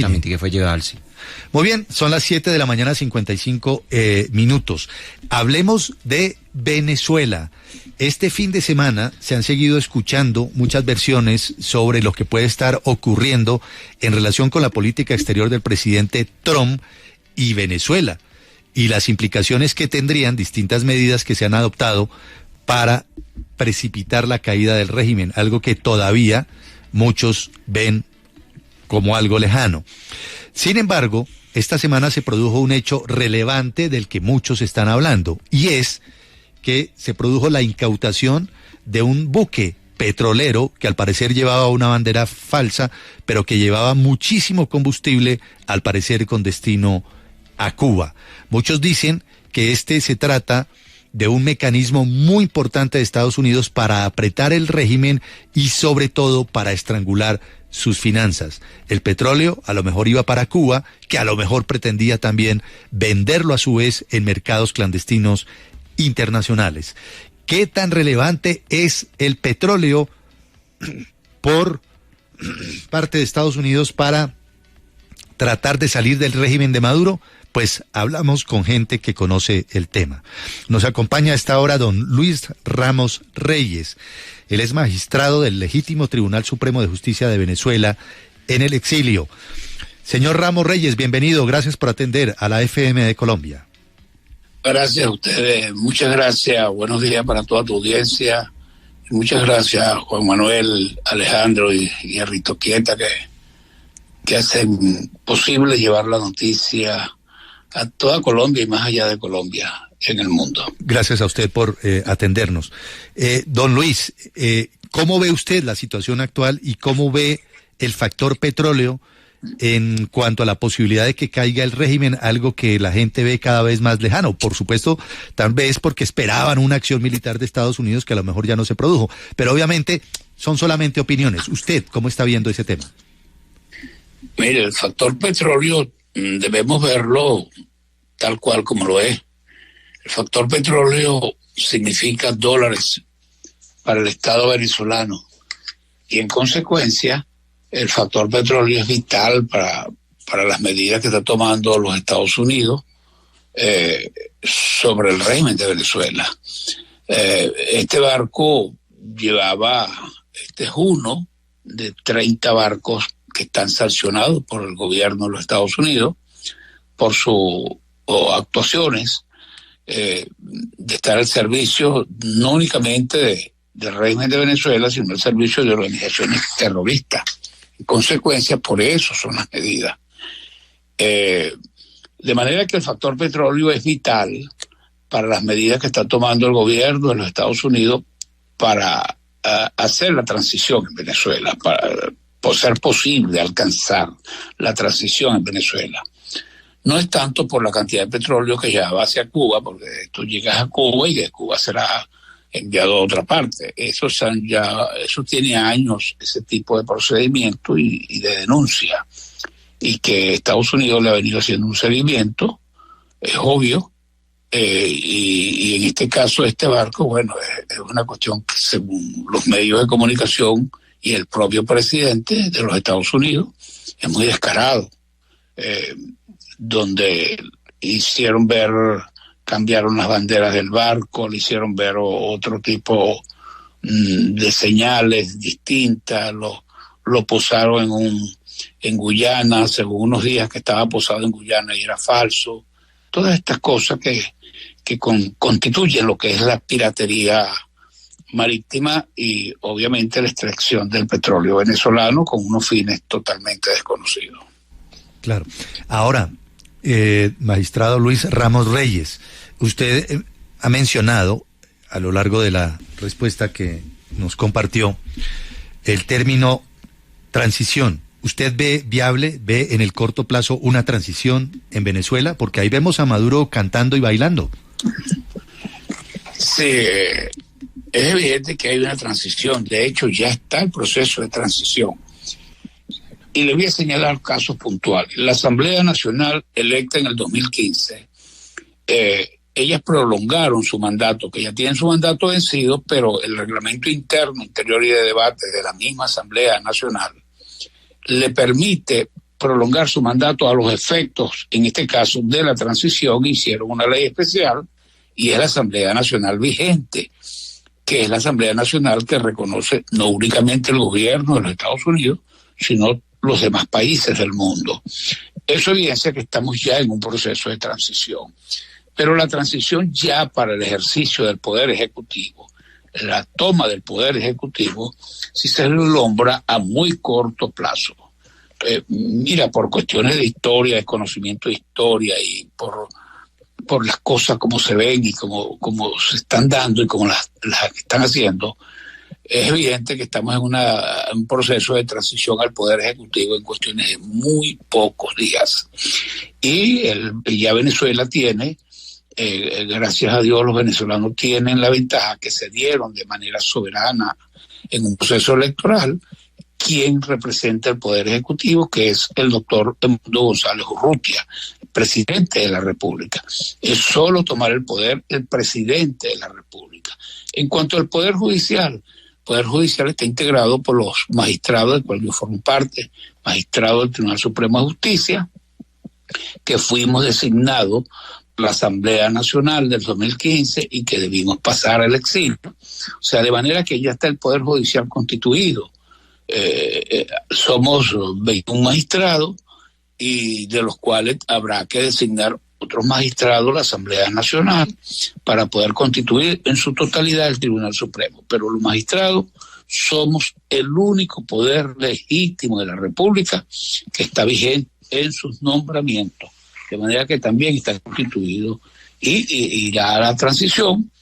Exactamente, que fue llevada al CIE. Muy bien, son las 7 de la mañana, 55 minutos. Hablemos de Venezuela. Este fin de semana se han seguido escuchando muchas versiones sobre lo que puede estar ocurriendo en relación con la política exterior del presidente Trump y Venezuela, y las implicaciones que tendrían distintas medidas que se han adoptado para precipitar la caída del régimen, algo que todavía muchos ven como algo lejano. Sin embargo, esta semana se produjo un hecho relevante del que muchos están hablando, y es que se produjo la incautación de un buque petrolero que al parecer llevaba una bandera falsa, pero que llevaba muchísimo combustible, al parecer con destino a Cuba. Muchos dicen que se trata de un mecanismo muy importante de Estados Unidos para apretar el régimen y sobre todo para estrangular sus finanzas. El petróleo a lo mejor iba para Cuba, que a lo mejor pretendía también venderlo a su vez en mercados clandestinos internacionales. ¿Qué tan relevante es el petróleo por parte de Estados Unidos para tratar de salir del régimen de Maduro? Pues hablamos con gente que conoce el tema. Nos acompaña a esta hora don Luis Ramos Reyes. Él es magistrado del Legítimo Tribunal Supremo de Justicia de Venezuela en el exilio. Señor Ramos Reyes, bienvenido. Gracias por atender a la FM de Colombia. Gracias a ustedes. Muchas gracias. Buenos días para toda tu audiencia. Muchas gracias, Juan Manuel, Alejandro y Rito Quieta, que hacen posible llevar la noticia a toda Colombia y más allá de Colombia en el mundo. Gracias a usted por atendernos. Don Luis, ¿cómo ve usted la situación actual y cómo ve el factor petróleo en cuanto a la posibilidad de que caiga el régimen, algo que la gente ve cada vez más lejano? Por supuesto, tal vez porque esperaban una acción militar de Estados Unidos que a lo mejor ya no se produjo, pero obviamente son solamente opiniones. ¿Usted cómo está viendo ese tema? Mire, el factor petróleo debemos verlo tal cual como lo es. El factor petróleo significa dólares para el Estado venezolano y en consecuencia el factor petróleo es vital para las medidas que está tomando los Estados Unidos sobre el régimen de Venezuela. Este barco este es uno de 30 barcos que están sancionados por el gobierno de los Estados Unidos por sus actuaciones de estar al servicio no únicamente del régimen de Venezuela, sino al servicio de organizaciones terroristas. En consecuencia, por eso son las medidas. De manera que el factor petróleo es vital para las medidas que está tomando el gobierno de los Estados Unidos para hacer la transición en Venezuela, para ser posible alcanzar la transición en Venezuela. No es tanto por la cantidad de petróleo que ya va hacia Cuba, porque tú llegas a Cuba y de Cuba será enviado a otra parte. Eso tiene años, ese tipo de procedimiento y de denuncia. Y que Estados Unidos le ha venido haciendo un seguimiento, es obvio. Y en este caso, este barco, bueno, es una cuestión que según los medios de comunicación y el propio presidente de los Estados Unidos, es muy descarado. Donde cambiaron las banderas del barco, le hicieron ver otro tipo de señales distintas, lo posaron en Guyana, según unos días que estaba posado en Guyana y era falso. Todas estas cosas que constituyen lo que es la piratería marítima y obviamente la extracción del petróleo venezolano con unos fines totalmente desconocidos. Claro. Ahora, magistrado Luis Ramos Reyes, usted ha mencionado a lo largo de la respuesta que nos compartió el término transición. ¿Usted ve en el corto plazo una transición en Venezuela? Porque ahí vemos a Maduro cantando y bailando. Sí, es evidente que hay una transición. De hecho, ya está el proceso de transición. Y le voy a señalar casos puntuales. La Asamblea Nacional electa en el 2015, ellas prolongaron su mandato, que ya tienen su mandato vencido, pero el reglamento interno, interior y de debate de la misma Asamblea Nacional le permite prolongar su mandato a los efectos, en este caso, de la transición, hicieron una ley especial y es la Asamblea Nacional vigente, que es la Asamblea Nacional que reconoce no únicamente el gobierno de los Estados Unidos, sino los demás países del mundo. Eso evidencia que estamos ya en un proceso de transición. Pero la transición ya para el ejercicio del Poder Ejecutivo, la toma del Poder Ejecutivo, si se vislumbra a muy corto plazo. Mira, por cuestiones de historia, de conocimiento de historia y por las cosas como se ven y como se están dando y como las están haciendo, es evidente que estamos en un proceso de transición al Poder Ejecutivo en cuestiones de muy pocos días. Y ya Venezuela tiene, gracias a Dios, los venezolanos tienen la ventaja que se dieron de manera soberana en un proceso electoral quien representa el Poder Ejecutivo, que es el doctor Edmundo González Urrutia, presidente de la República. Es solo tomar el poder el presidente de la República. En cuanto al Poder Judicial, el Poder Judicial está integrado por los magistrados, del cual yo formo parte, magistrados del Tribunal Supremo de Justicia, que fuimos designados por la Asamblea Nacional del 2015 y que debimos pasar al exilio. O sea, de manera que ya está el Poder Judicial constituido. Somos 21 magistrados y de los cuales habrá que designar otros magistrados la Asamblea Nacional para poder constituir en su totalidad el Tribunal Supremo. Pero los magistrados somos el único poder legítimo de la República que está vigente en sus nombramientos, de manera que también está constituido y irá a la transición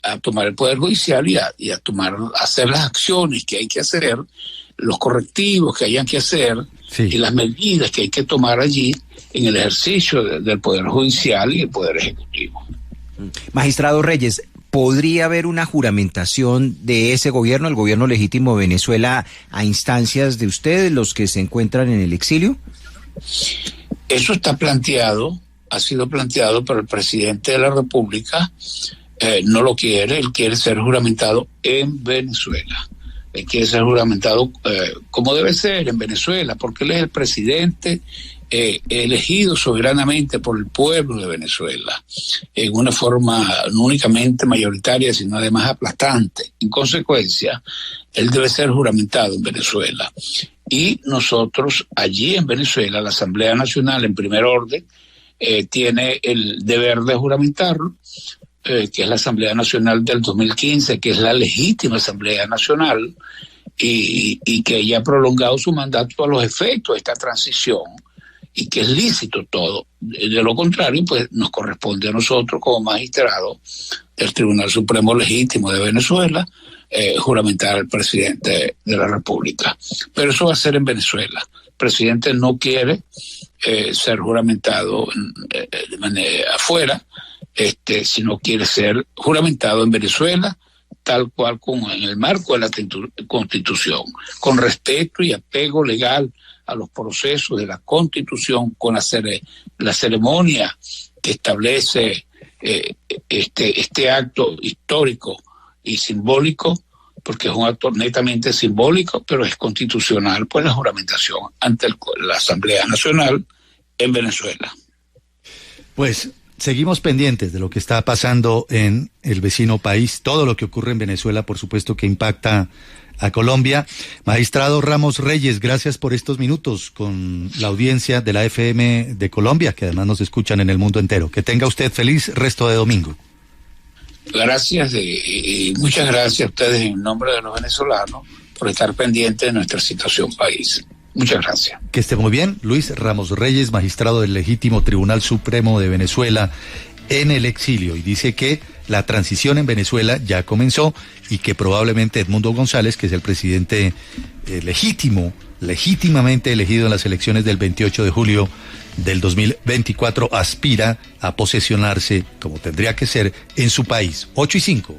a tomar el Poder Judicial y a hacer las acciones que hay que hacer, los correctivos que hayan que hacer, sí, y las medidas que hay que tomar allí en el ejercicio del Poder Judicial y el Poder Ejecutivo. Magistrado Reyes, ¿podría haber una juramentación de ese gobierno, el gobierno legítimo de Venezuela, a instancias de ustedes, los que se encuentran en el exilio? Eso está planteado, ha sido planteado, pero el presidente de la República no lo quiere. Él quiere ser juramentado en Venezuela. Él quiere ser juramentado como debe ser en Venezuela, porque él es el presidente elegido soberanamente por el pueblo de Venezuela, en una forma no únicamente mayoritaria, sino además aplastante. En consecuencia, él debe ser juramentado en Venezuela. Y nosotros, allí en Venezuela, la Asamblea Nacional, en primer orden, tiene el deber de juramentarlo, que es la Asamblea Nacional del 2015, que es la legítima Asamblea Nacional, y que ella ha prolongado su mandato a los efectos de esta transición, y que es lícito todo. De lo contrario, pues nos corresponde a nosotros, como magistrados del Tribunal Supremo Legítimo de Venezuela, juramentar al presidente de la República. Pero eso va a ser en Venezuela. El presidente no quiere ser juramentado de manera afuera, sino quiere ser juramentado en Venezuela, tal cual como en el marco de la Constitución, con respeto y apego legal a los procesos de la Constitución, con la ceremonia que establece este acto histórico y simbólico, porque es un acto netamente simbólico, pero es constitucional, pues la juramentación ante la Asamblea Nacional en Venezuela. Pues seguimos pendientes de lo que está pasando en el vecino país. Todo lo que ocurre en Venezuela, por supuesto, que impacta a Colombia. Magistrado Ramos Reyes, gracias por estos minutos con la audiencia de la FM de Colombia, que además nos escuchan en el mundo entero. Que tenga usted feliz resto de domingo. Gracias y muchas gracias a ustedes en nombre de los venezolanos por estar pendientes de nuestra situación país. Muchas gracias. Que esté muy bien. Luis Ramos Reyes, magistrado del Legítimo Tribunal Supremo de Venezuela en el exilio, y dice que la transición en Venezuela ya comenzó y que probablemente Edmundo González, que es el presidente legítimamente elegido en las elecciones del 28 de julio del 2024, aspira a posesionarse, como tendría que ser, en su país. 8:05.